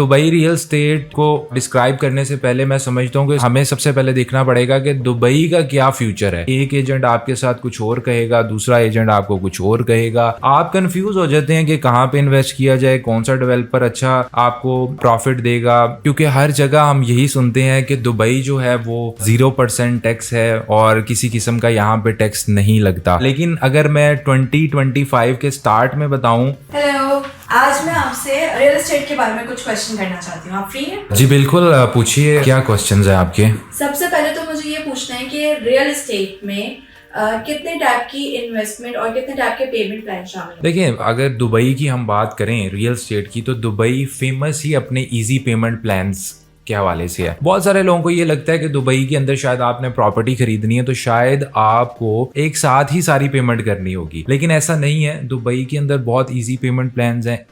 Dubai real estate को describe करने से पहले मैं समझता हूँ कि हमें सबसे पहले देखना पड़ेगा कि दुबई का क्या फ्यूचर है। एक एजेंट आपके साथ कुछ और कहेगा, दूसरा एजेंट आपको कुछ और कहेगा, आप कंफ्यूज हो जाते हैं कि कहाँ पे इन्वेस्ट किया जाए, कौन सा डेवलपर अच्छा आपको प्रॉफिट देगा, क्योंकि हर जगह हम यही सुनते हैं कि दुबई जो है वो 0% टैक्स है और किसी किस्म का यहाँ पे टैक्स नहीं लगता। लेकिन अगर मैं 2025 के स्टार्ट में बताऊं, हेलो, आज मैं आपसे रियल एस्टेट के बारे में कुछ क्वेश्चन करना चाहती हूँ। आप फ्री हैं? जी बिल्कुल, पूछिए क्या क्वेश्चंस हैं आपके। सबसे पहले तो मुझे ये पूछना है कि रियल एस्टेट में कितने टाइप की इन्वेस्टमेंट और कितने टाइप के पेमेंट प्लान शामिल हैं? देखिए, अगर दुबई की हम बात करें रियल एस्टेट की, तो दुबई फेमस ही अपने इजी पेमेंट प्लान्स के हवाले से है। बहुत सारे लोगों को ये लगता है कि दुबई के अंदर शायद आपने प्रॉपर्टी खरीदनी है तो शायद आपको एक साथ ही सारी पेमेंट करनी होगी, लेकिन ऐसा नहीं है। दुबई के अंदर बहुत इजी पेमेंट प्लान्स हैं।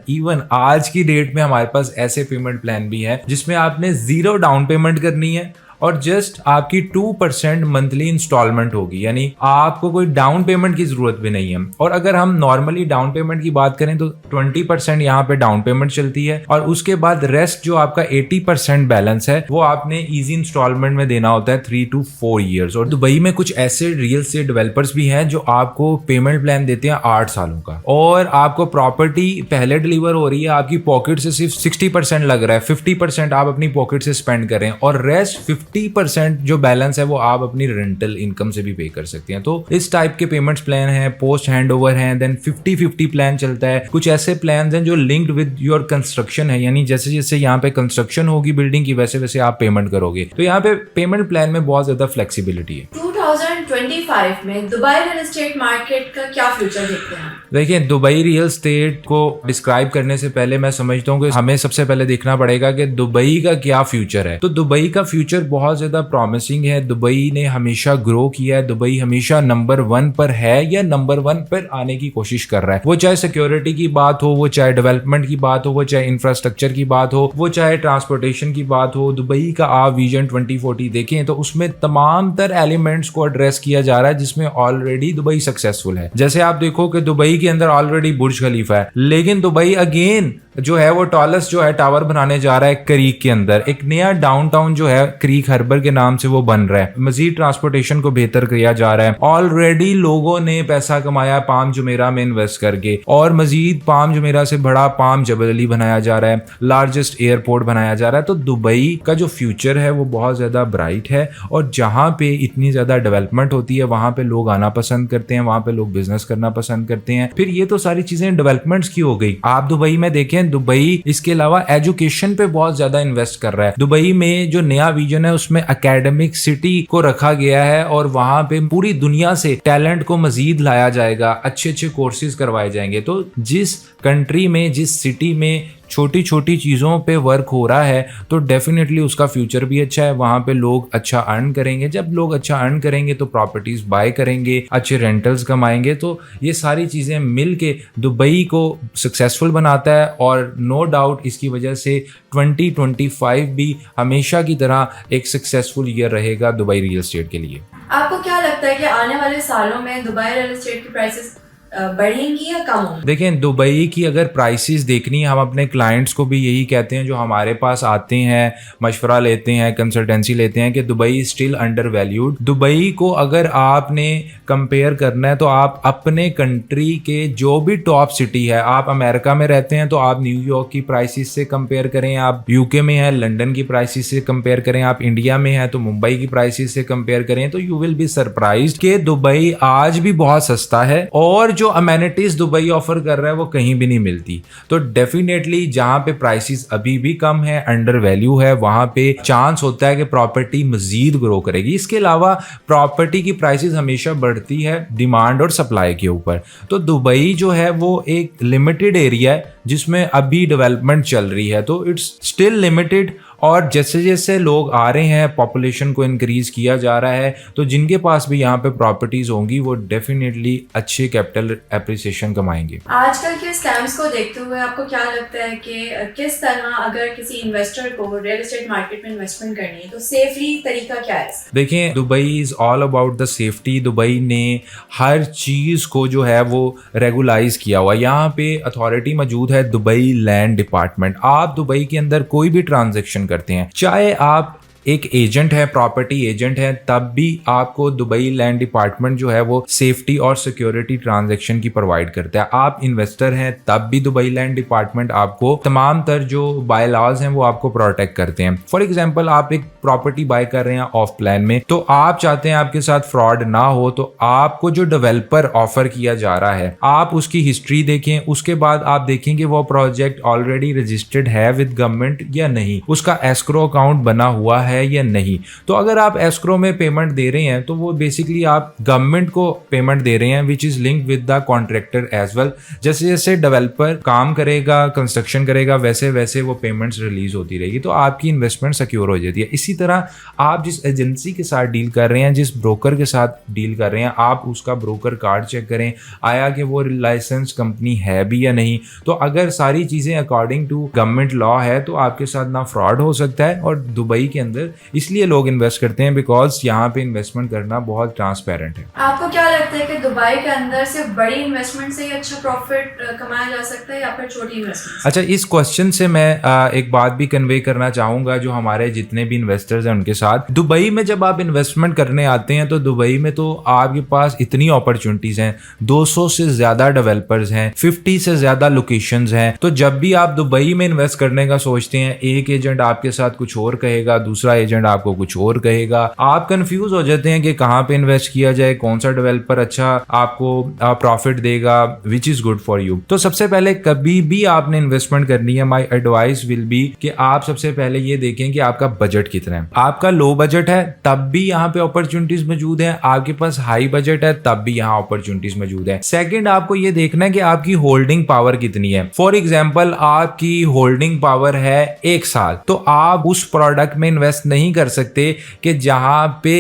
इवन आज की डेट में हमारे पास ऐसे पेमेंट प्लान भी है जिसमें आपने 0 डाउन पेमेंट करनी है और जस्ट आपकी 2% मंथली इंस्टॉलमेंट होगी, यानी आपको कोई डाउन पेमेंट की जरूरत भी नहीं है। और अगर हम नॉर्मली डाउन पेमेंट की बात करें तो 20% यहाँ पे डाउन पेमेंट चलती है और उसके बाद रेस्ट जो आपका 80% बैलेंस है वो आपने इजी इंस्टॉलमेंट में देना होता है 3 to 4 years। और दुबई में कुछ ऐसे रियल एस्टेट डेवलपर्स भी हैं जो आपको पेमेंट प्लान देते हैं 8 सालों का, और आपको प्रॉपर्टी पहले डिलीवर हो रही है, आपकी पॉकेट से सिर्फ 60% लग रहा है, 50% आप अपनी पॉकेट से स्पेंड कर रहे हैं और रेस्ट 50% जो बैलेंस है वो आप अपनी रेंटल इनकम से भी पे कर सकते हैं। तो इस टाइप के पेमेंट्स प्लान है, पोस्ट हैंड ओवर है, देन 50-50 प्लान चलता है। कुछ ऐसे प्लान हैं जो लिंक्ड विद योर कंस्ट्रक्शन है, यानी जैसे जैसे यहाँ पे कंस्ट्रक्शन होगी बिल्डिंग की वैसे वैसे आप पेमेंट करोगे। तो यहाँ पे पेमेंट प्लान में बहुत ज्यादा फ्लेक्सिबिलिटी है। 2025 में दुबई रियल एस्टेट मार्केट का क्या फ्यूचर देखते हैं? देखिए, दुबई रियल स्टेट को डिस्क्राइब करने से पहले मैं समझता हूँ कि हमें सबसे पहले देखना पड़ेगा कि दुबई का क्या फ्यूचर है। तो दुबई का फ्यूचर बहुत ज्यादा प्रॉमिसिंग है। दुबई ने हमेशा ग्रो किया है, दुबई हमेशा नंबर 1 पर है या नंबर 1 पर आने की कोशिश कर रहा है। वो चाहे सिक्योरिटी की बात हो, वो चाहे डेवलपमेंट की बात हो, वो चाहे इंफ्रास्ट्रक्चर की बात हो, वो चाहे ट्रांसपोर्टेशन की बात हो। दुबई का आप विजन 2040 देखें तो उसमें तमाम तर एलिमेंट्स को एड्रेस किया जा रहा है जिसमें ऑलरेडी दुबई सक्सेसफुल है। जैसे आप देखो कि दुबई के अंदर ऑलरेडी बुर्ज खलीफा है, लेकिन दुबई अगेन जो है वो टॉलेस्ट जो है टावर बनाने जा रहा है क्रीक के अंदर। एक नया डाउनटाउन जो है क्रीक हार्बर के नाम से वो बन रहा है। मजीद ट्रांसपोर्टेशन को बेहतर किया जा रहा है। ऑलरेडी लोगों ने पैसा कमाया पाम जुमेरा में इन्वेस्ट करके, और मजीद पाम जुमेरा से बड़ा पाम जबल अली बनाया जा रहा है, लार्जेस्ट एयरपोर्ट बनाया जा रहा है। तो दुबई का जो फ्यूचर है वो बहुत ज्यादा ब्राइट है, और जहां पे इतनी ज्यादा डेवलपमेंट होती है वहां पे लोग आना पसंद करते हैं, वहां पे लोग बिजनेस करना पसंद करते हैं। फिर ये तो सारी चीजें डेवलपमेंट्स की हो गई। आप दुबई में देखें, दुबई इसके अलावा एजुकेशन पे बहुत ज्यादा इन्वेस्ट कर रहा है। दुबई में जो नया विजन है उसमें एकेडमिक सिटी को रखा गया है और वहां पे पूरी दुनिया से टैलेंट को मजीद लाया जाएगा, अच्छे अच्छे कोर्सेज करवाए जाएंगे। तो जिस कंट्री में, जिस सिटी में छोटी छोटी चीज़ों पे वर्क हो रहा है तो डेफिनेटली उसका फ्यूचर भी अच्छा है। वहाँ पे लोग अच्छा अर्न करेंगे, जब लोग अच्छा अर्न करेंगे तो प्रॉपर्टीज बाय करेंगे, अच्छे रेंटल्स कमाएंगे। तो ये सारी चीज़ें मिल के दुबई को सक्सेसफुल बनाता है, और नो डाउट इसकी वजह से 2025 भी हमेशा की तरह एक सक्सेसफुल ईयर रहेगा दुबई रियल एस्टेट के लिए। आपको क्या लगता है कि आने वाले सालों में दुबई रियल एस्टेट की प्राइसेस बढ़ेंगी या कम होंगी? देखें, दुबई की अगर प्राइसेस देखनी है, हम अपने क्लाइंट्स को भी यही कहते हैं जो हमारे पास आते हैं, मशवरा लेते हैं, कंसल्टेंसी लेते हैं कि Dubai still under valued. Dubai को अगर आपने कंपेयर करना है तो आप अपने कंट्री के जो भी टॉप सिटी है, आप अमेरिका में रहते हैं तो आप न्यूयॉर्क की प्राइसेस से कंपेयर करें, आप यूके में है लंदन की प्राइसेस से कंपेयर करें, आप इंडिया में है तो मुंबई की प्राइसेस से कंपेयर करें, तो यू विल बी सरप्राइज्ड कि दुबई आज भी बहुत सस्ता है और जो अमेनिटीज दुबई ऑफर कर रहा है वो कहीं भी नहीं मिलती। तो डेफिनेटली जहां पे प्राइसेस अभी भी कम है, अंडर वैल्यू है, वहां पे चांस होता है कि प्रॉपर्टी मजीद ग्रो करेगी। इसके अलावा प्रॉपर्टी की प्राइसेस हमेशा बढ़ती है डिमांड और सप्लाई के ऊपर। तो दुबई जो है वो एक लिमिटेड एरिया है जिसमें अभी डेवलपमेंट चल रही है, तो इट्स स्टिल लिमिटेड और जैसे जैसे लोग आ रहे हैं, पॉपुलेशन को इंक्रीज किया जा रहा है, तो जिनके पास भी यहाँ पे प्रॉपर्टीज होंगी वो डेफिनेटली अच्छे कैपिटल एप्रिसिएशन कमाएंगे। आजकल के स्कैम्स को देखते हुए आपको क्या लगता है कि किस तरह अगर किसी इन्वेस्टर को रियल एस्टेट मार्केट में इन्वेस्टमेंट करनी है तो सेफली तरीका क्या है? देखें, Dubai is all about the safety. Dubai ने हर चीज को जो है वो रेगुलाइज किया हुआ। यहाँ पे अथॉरिटी मौजूद है, दुबई लैंड डिपार्टमेंट। आप दुबई के अंदर कोई भी ट्रांजैक्शन करते हैं, चाहे आप एक एजेंट है, प्रॉपर्टी एजेंट है, तब भी आपको दुबई लैंड डिपार्टमेंट जो है वो सेफ्टी और सिक्योरिटी ट्रांजैक्शन की प्रोवाइड करता है। आप इन्वेस्टर हैं तब भी दुबई लैंड डिपार्टमेंट आपको तमाम तर जो बाय लॉज हैं वो आपको प्रोटेक्ट करते हैं। फॉर एग्जांपल, आप एक प्रॉपर्टी बाय कर रहे हैं ऑफ प्लान में, तो आप चाहते हैं आपके साथ फ्रॉड ना हो, तो आपको जो डेवलपर ऑफर किया जा रहा है आप उसकी हिस्ट्री देखें। उसके बाद आप देखेंगे वो प्रोजेक्ट ऑलरेडी रजिस्टर्ड है विद गवर्नमेंट या नहीं, उसका एस्क्रो अकाउंट बना हुआ है या नहीं। तो अगर आप एस्क्रो में पेमेंट दे रहे हैं तो वो बेसिकली आप गवर्नमेंट को पेमेंट दे रहे हैं, which is linked with the contractor as well. जैसे जैसे डेवलपर काम करेगा, कंस्ट्रक्शन करेगा, वैसे वैसे वो पेमेंट्स रिलीज होती रहेगी, तो आपकी इन्वेस्टमेंट सिक्योर हो जाती है। इसी तरह आप जिस एजेंसी के साथ डील कर रहे हैं, जिस ब्रोकर के साथ डील कर रहे हैं, आप उसका ब्रोकर कार्ड चेक करें, आया कि वो लाइसेंस कंपनी है भी या नहीं। तो अगर सारी चीजें अकॉर्डिंग टू गवर्नमेंट लॉ है तो आपके साथ ना फ्रॉड हो सकता है। और दुबई के अंदर इसलिए लोग इन्वेस्ट करते हैं बिकॉज यहाँ पे इन्वेस्टमेंट करना बहुत ट्रांसपेरेंट है। आपको क्या लगता है कि दुबई के अंदर सिर्फ बड़ी इन्वेस्टमेंट से ही अच्छा प्रॉफिट कमाया जा सकता है या फिर छोटी इन्वेस्टमेंट? अच्छा, इस क्वेश्चन से मैं एक बात भी कन्वे करना चाहूंगा जो हमारे जितने भी इन्वेस्टर्स हैं उनके साथ। दुबई में जब आप इन्वेस्टमेंट करने आते हैं तो दुबई में तो आपके पास इतनी अपॉर्चुनिटीज हैं, 200 से ज्यादा डेवलपर्स हैं, 50 से ज्यादा लोकेशंस हैं। तो जब भी आप दुबई में इन्वेस्ट करने का सोचते हैं, एक एजेंट आपके साथ कुछ और कहेगा, दूसरा एजेंट आपको कुछ और कहेगा, आप कंफ्यूज हो जाते हैं कि कहां पे इन्वेस्ट किया जाए, कौन सा डेवलपर अच्छा आपको प्रॉफिट देगा, which is good for you. तो सबसे पहले कभी भी आपने इन्वेस्टमेंट करनी है, माय एडवाइस विल बी कि आप सबसे पहले ये देखें कि आपका बजट कितना है। आपका लो बजट है तब भी यहाँ पे अपॉर्चुनिटीज मौजूद है, आपके पास हाई बजट है तब भी यहाँ अपॉर्चुनिटीज मौजूद है। सेकंड, आपको ये देखना है कि आपकी होल्डिंग पावर कितनी है। फॉर एग्जाम्पल, आपकी होल्डिंग पावर है 1 साल, तो आप उस प्रोडक्ट में इन्वेस्ट नहीं कर सकते कि जहां पे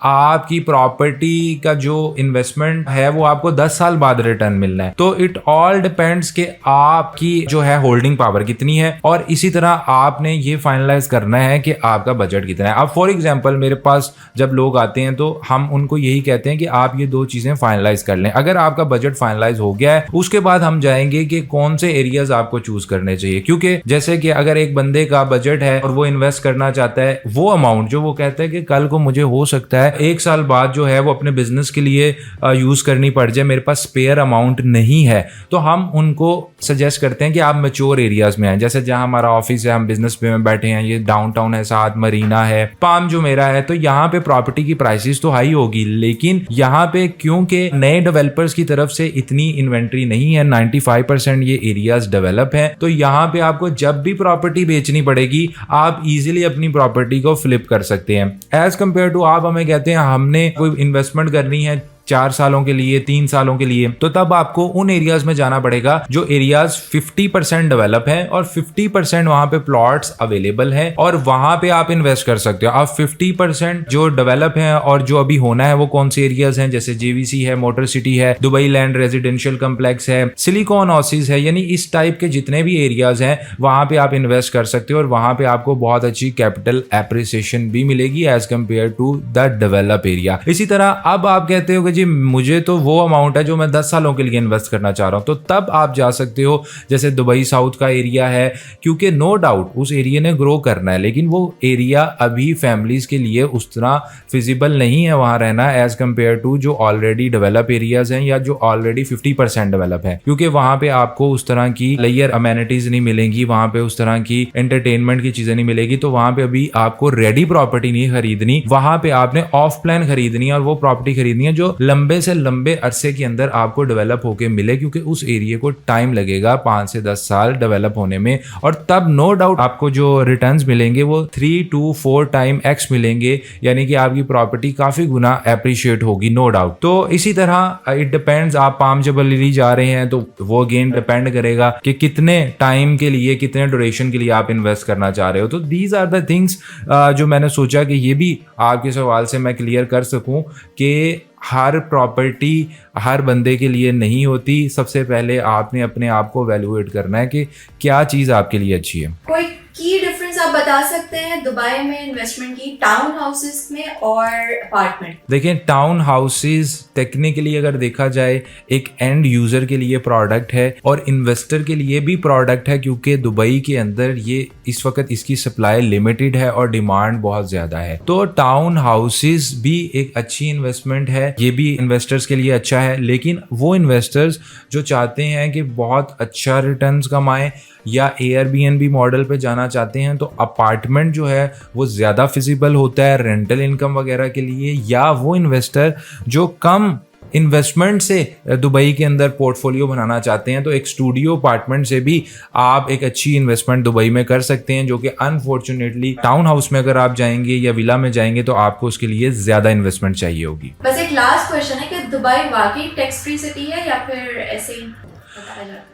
आपकी प्रॉपर्टी का जो इन्वेस्टमेंट है वो आपको 10 साल बाद रिटर्न मिलना है। तो इट ऑल डिपेंड्स कि आपकी जो है होल्डिंग पावर कितनी है, और इसी तरह आपने ये फाइनलाइज करना है कि आपका बजट कितना है। अब फॉर एग्जांपल, मेरे पास जब लोग आते हैं तो हम उनको यही कहते हैं कि आप ये 2 चीजें फाइनलाइज कर लें। अगर आपका बजट फाइनलाइज हो गया है, उसके बाद हम जाएंगे कि कौन से एरियाज आपको चूज करने चाहिए। क्योंकि जैसे कि अगर एक बंदे का बजट है और वो इन्वेस्ट करना चाहता है, वो अमाउंट जो वो कहता है कि कल को मुझे हो सकता है 1 साल बाद जो है वो अपने बिजनेस के लिए यूज करनी पड़ जाए, मेरे पास स्पेयर अमाउंट नहीं है, तो हम उनको सजेस्ट करते हैं कि आप मैच्योर एरियाज में आए। जैसे जहां हमारा ऑफिस है, हम बिजनेस पे में बैठे हैं, ये डाउनटाउन है, साथ मरीना है, पाम जो मेरा है, तो यहाँ पे प्रॉपर्टी की प्राइसेस तो हाई होगी, लेकिन यहाँ पे क्योंकि नए डेवलपर्स की तरफ से इतनी इन्वेंट्री नहीं है, 95% ये एरियाज डेवलप है, तो यहाँ पे आपको जब भी प्रॉपर्टी बेचनी पड़ेगी आप इजीली अपनी प्रॉपर्टी को फ्लिप कर सकते हैं। एज कंपेयर टू आप हमें कहते हैं हमने कोई इन्वेस्टमेंट करनी है 4 सालों के लिए, 3 सालों के लिए, तो तब आपको उन एरियाज में जाना पड़ेगा जो एरियाज 50% डेवलप है और 50% वहां पे प्लॉट्स अवेलेबल है और वहां पे आप इन्वेस्ट कर सकते हो। अब 50% जो डेवलप है और जो अभी होना है वो कौन से एरियाज हैं, जैसे जेवीसी है, मोटर सिटी है, दुबई लैंड रेजिडेंशियल कम्प्लेक्स है, सिलिकॉन ओसिस है, यानी इस टाइप के जितने भी एरियाज हैं वहां पे आप इन्वेस्ट कर सकते हो और वहां पे आपको बहुत अच्छी कैपिटल एप्रिसिएशन भी मिलेगी as compare to the develop area. इसी तरह अब आप कहते हो कि मुझे तो वो अमाउंट है जो मैं 10 सालों के लिए इन्वेस्ट करना चाह रहा हूं, तो तब आप जा सकते हो जैसे दुबई साउथ का एरिया है, क्योंकि नो डाउट उस एरिया ने ग्रो करना है, लेकिन वो एरिया अभी फैमिलीज के लिए उस तरह फिजिबल नहीं है वहां रहना एज कंपेयर टू जो ऑलरेडी डेवलप एरियाज हैं या जो ऑलरेडी 50% डेवलप है, क्योंकि वहां पे आपको उस तरह की लेयर अमेनिटीज नहीं मिलेंगी, वहां पे उस तरह की एंटरटेनमेंट की चीजें नहीं मिलेगी। तो वहां पे अभी आपको रेडी प्रॉपर्टी नहीं खरीदनी, वहां पे आपने ऑफ प्लान खरीदनी है और वो प्रॉपर्टी खरीदनी है जो लंबे से लंबे अरसे के अंदर आपको डेवलप होके मिले, क्योंकि उस एरिया को टाइम लगेगा 5 से 10 साल डेवलप होने में, और तब नो डाउट आपको जो रिटर्न्स मिलेंगे वो 3 to 4 टाइम x मिलेंगे, यानी कि आपकी प्रॉपर्टी काफी गुना एप्रिशिएट होगी, नो डाउट। तो इसी तरह इट डिपेंड्स, आप पाम जबलरी जा रहे हैं तो वो अगेन डिपेंड करेगा कि कितने टाइम के लिए, कितने ड्यूरेशन के लिए आप इन्वेस्ट करना चाह रहे हो। तो दीज आर द थिंग्स जो मैंने सोचा कि ये भी आपके सवाल से मैं क्लियर कर सकूं कि हर प्रॉपर्टी हर बंदे के लिए नहीं होती। सबसे पहले आपने अपने आप को वैल्यूएट करना है कि क्या चीज़ आपके लिए अच्छी है। कोई की डिफरेंस आप बता सकते हैं दुबई में इन्वेस्टमेंट की टाउन हाउसेस में और अपार्टमेंट? देखिए, टाउन हाउसेस टेक्निकली अगर देखा जाए एक एंड यूजर के लिए प्रोडक्ट है और इन्वेस्टर के लिए भी प्रोडक्ट है, क्योंकि दुबई के अंदर ये इस वक्त इसकी सप्लाई लिमिटेड है और डिमांड बहुत ज्यादा है। तो टाउन हाउसेस भी एक अच्छी इन्वेस्टमेंट है, ये भी इन्वेस्टर्स के लिए अच्छा है। लेकिन वो इन्वेस्टर्स जो चाहते हैं कि बहुत अच्छा रिटर्न्स कमाएं या एयरबीएनबी मॉडल पे जाना चाहते हैं, तो अपार्टमेंट जो है वो ज़्यादा फिजिबल होता है रेंटल इनकम वगैरह के लिए। या वो इन्वेस्टर जो कम इन्वेस्टमेंट से दुबई के अंदर पोर्टफोलियो बनाना चाहते हैं, तो एक स्टूडियो अपार्टमेंट से भी आप एक अच्छी इन्वेस्टमेंट दुबई में कर सकते हैं, जो कि अनफॉर्चुनेटली टाउन हाउस में अगर आप जाएंगे या विला में जाएंगे तो आपको उसके लिए ज़्यादा इन्वेस्टमेंट चाहिए होगी। बस एक लास्ट क्वेश्चन है कि दुबई वाकई टैक्स फ्री सिटी है या फिर ऐसे ही बताया जाता है?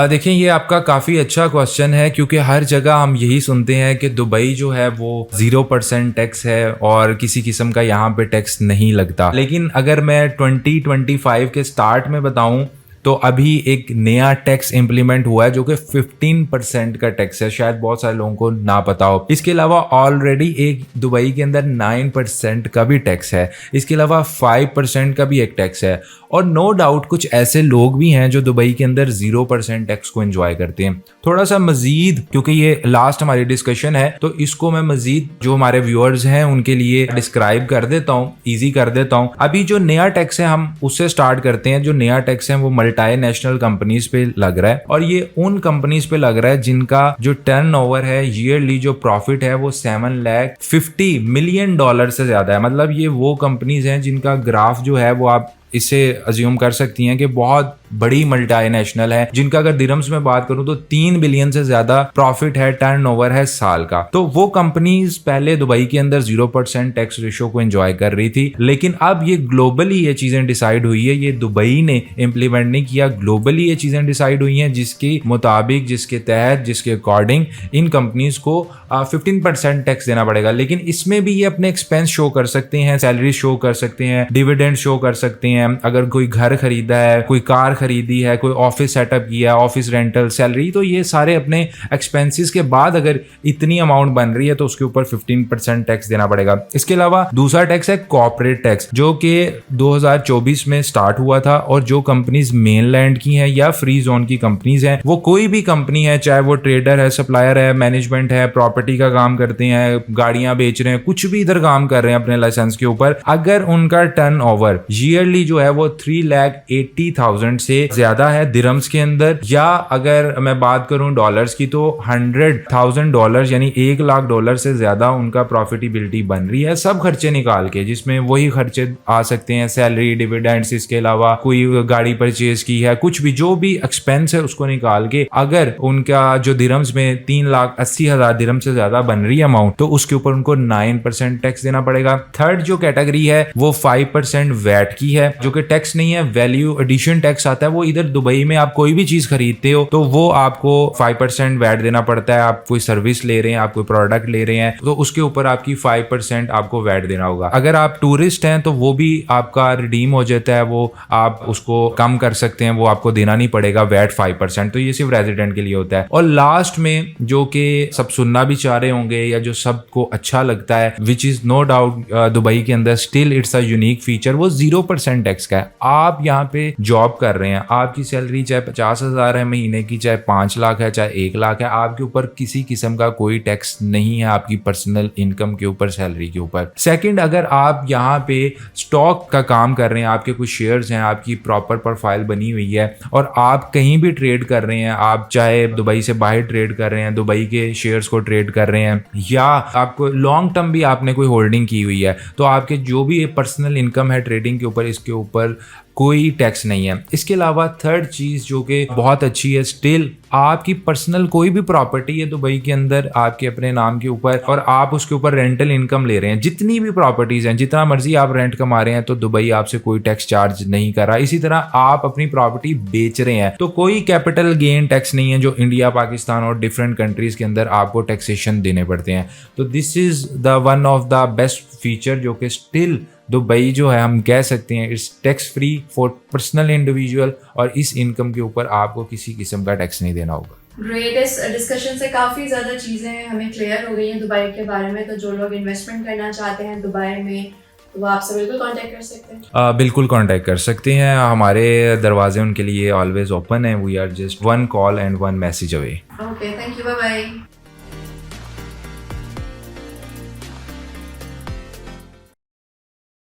देखिए, ये आपका काफ़ी अच्छा क्वेश्चन है, क्योंकि हर जगह हम यही सुनते हैं कि दुबई जो है वो 0% टैक्स है और किसी किस्म का यहाँ पे टैक्स नहीं लगता। लेकिन अगर मैं 2025 के स्टार्ट में बताऊं तो अभी एक नया टैक्स इम्प्लीमेंट हुआ है जो कि 15% का टैक्स है, शायद बहुत सारे लोगों को ना पता हो। इसके अलावा ऑलरेडी एक दुबई के अंदर 9% का भी टैक्स है, इसके अलावा 5% का भी एक टैक्स है, और नो डाउट कुछ ऐसे लोग भी हैं जो दुबई के अंदर 0% टैक्स को एंजॉय करते हैं। थोड़ा सा मजीद, क्योंकि ये लास्ट हमारी डिस्कशन है तो इसको मैं मजीद जो हमारे व्यूअर्स हैं उनके लिए डिस्क्राइब कर देता हूँ, ईजी कर देता हूँ। अभी जो नया टैक्स है हम उससे स्टार्ट करते हैं। जो नया टैक्स है वो मल्टीनेशनल कंपनीज पे लग रहा है, और ये उन कंपनीज पे लग रहा है जिनका जो टर्नओवर है, ईयरली जो प्रॉफिट है वो $750 मिलियन से ज्यादा है। मतलब ये वो कंपनीज हैं जिनका ग्राफ जो है वो आप इसे अज्यूम कर सकती हैं कि बहुत बड़ी मल्टीनेशनल है, जिनका अगर दिरहम्स में बात करूं तो 3 बिलियन से ज्यादा प्रॉफिट है, टर्नओवर है साल का। तो वो कंपनीज पहले दुबई के अंदर 0% टैक्स रेशो को एंजॉय कर रही थी, लेकिन अब ये ग्लोबली ये चीजें डिसाइड हुई है, ये दुबई ने इंप्लीमेंट नहीं किया, ग्लोबली ये चीजें डिसाइड हुई हैं जिसके मुताबिक, जिसके तहत, जिसके अकॉर्डिंग इन कंपनीज को 15% टैक्स देना पड़ेगा। लेकिन इसमें भी ये अपने एक्सपेंस शो कर सकते हैं, सैलरी शो कर सकते हैं, डिविडेंड शो कर सकते हैं, अगर कोई घर खरीदा है, कोई कार खरीदी है, कोई ऑफिस सेटअप किया, ऑफिस रेंटल, सैलरी, तो ये सारे अपने एक्सपेंसेस के बाद अगर इतनी अमाउंट बन रही है तो उसके ऊपर 15% टैक्स देना पड़ेगा। इसके अलावा दूसरा टैक्स है कॉर्पोरेट टैक्स, जो कि 2024 में स्टार्ट हुआ था, और जो कंपनीज मेनलैंड की हैं या फ्री जोन की कंपनीज हैं, वो कोई भी कंपनी है, चाहे वो ट्रेडर है, सप्लायर है, मैनेजमेंट है, प्रॉपर्टी का काम करते हैं, गाड़ियां बेच रहे हैं, कुछ भी इधर काम कर रहे हैं अपने लाइसेंस के ऊपर, अगर उनका टर्नओवर ईयरली जो है वो 3,80,000 से ज्यादा है दिरहम्स के अंदर, या अगर मैं बात करूं डॉलर्स की तो $100,000 यानी $1,00,000 से ज्यादा उनका प्रॉफिटेबिलिटी बन रही है, सब खर्चे निकाल के, जिसमें वही खर्चे आ सकते हैं, सैलरी, डिविडेंड्स, इसके अलावा कोई गाड़ी परचेज की है, कुछ भी जो भी एक्सपेंस है उसको निकाल के, अगर उनका जो दिरहम्स में 3,80,000 दिरहम से ज्यादा बन रही है अमाउंट, तो उसके ऊपर उनको 9% टैक्स देना पड़ेगा। थर्ड जो कैटेगरी है वो 5% वैट की है, जो कि टैक्स नहीं है, वैल्यू एडिशन टैक्स आता है। वो इधर दुबई में आप कोई भी चीज खरीदते हो तो वो आपको 5% वैट देना पड़ता है। आप कोई सर्विस ले रहे हैं, आप कोई प्रोडक्ट ले रहे हैं, तो उसके ऊपर आपकी 5% आपको वैट देना होगा। अगर आप टूरिस्ट हैं तो वो भी आपका रिडीम हो जाता है, वो आप उसको कम कर सकते हैं, वो आपको देना नहीं पड़ेगा वैट 5%, तो ये सिर्फ रेजिडेंट के लिए होता है। और लास्ट में जो कि सब सुनना भी चाह रहे होंगे या जो सबको अच्छा लगता है, which is no doubt Dubai के अंदर still it's a unique feature, वो 0% टैक्स का है। आप यहाँ पे जॉब कर रहे रहे हैं, आपकी सैलरी चाहे 50,000 है महीने की, चाहे 5 लाख है, चाहे 1 लाख है, आपके ऊपर किसी किस्म का कोई टैक्स नहीं है आपकी पर्सनल इनकम के ऊपर, सैलरी के ऊपर। सेकंड, अगर आप यहाँ पे स्टॉक का काम कर रहे हैं, आपके कुछ शेयर्स हैं, आपकी प्रॉपर प्रोफाइल बनी हुई है और आप कहीं भी ट्रेड कर रहे हैं, आप चाहे दुबई से बाहर ट्रेड कर रहे हैं, दुबई के शेयर्स को ट्रेड कर रहे हैं, या आपको लॉन्ग टर्म भी आपने कोई होल्डिंग की हुई है, तो आपके जो भी पर्सनल इनकम है ट्रेडिंग के ऊपर, इसके ऊपर कोई टैक्स नहीं है। इसके अलावा थर्ड चीज़ जो कि बहुत अच्छी है, स्टिल आपकी पर्सनल कोई भी प्रॉपर्टी है दुबई के अंदर आपके अपने नाम के ऊपर और आप उसके ऊपर रेंटल इनकम ले रहे हैं, जितनी भी प्रॉपर्टीज़ हैं, जितना मर्जी आप रेंट कमा रहे हैं, तो दुबई आपसे कोई टैक्स चार्ज नहीं कर रहा। इसी तरह आप अपनी प्रॉपर्टी बेच रहे हैं तो कोई कैपिटल गेन टैक्स नहीं है जो इंडिया, पाकिस्तान और डिफरेंट कंट्रीज़ के अंदर आपको टैक्सेशन देने पड़ते हैं। तो this is the one of the best feature जो कि स्टिल दुबई जो है हम कह सकते हैं it's tax free for personal individual, और इस इनकम के ऊपर आपको किसी किस्म का टैक्स नहीं देना होगा। ग्रेट, इस डिस्कशन से काफ़ी ज़्यादा चीज़ें हमें क्लियर हो गई हैं दुबई के बारे में। तो जो लोग इन्वेस्टमेंट करना चाहते हैं दुबई में, तो वो आपसे बिल्कुल कांटेक्ट कर सकते हैं। बिल्कुल कांटेक्ट कर सकते हैं, हमारे दरवाजे उनके लिए ऑलवेज ओपन है। We are just 1 call and 1 message away. Okay, thank you, bye bye.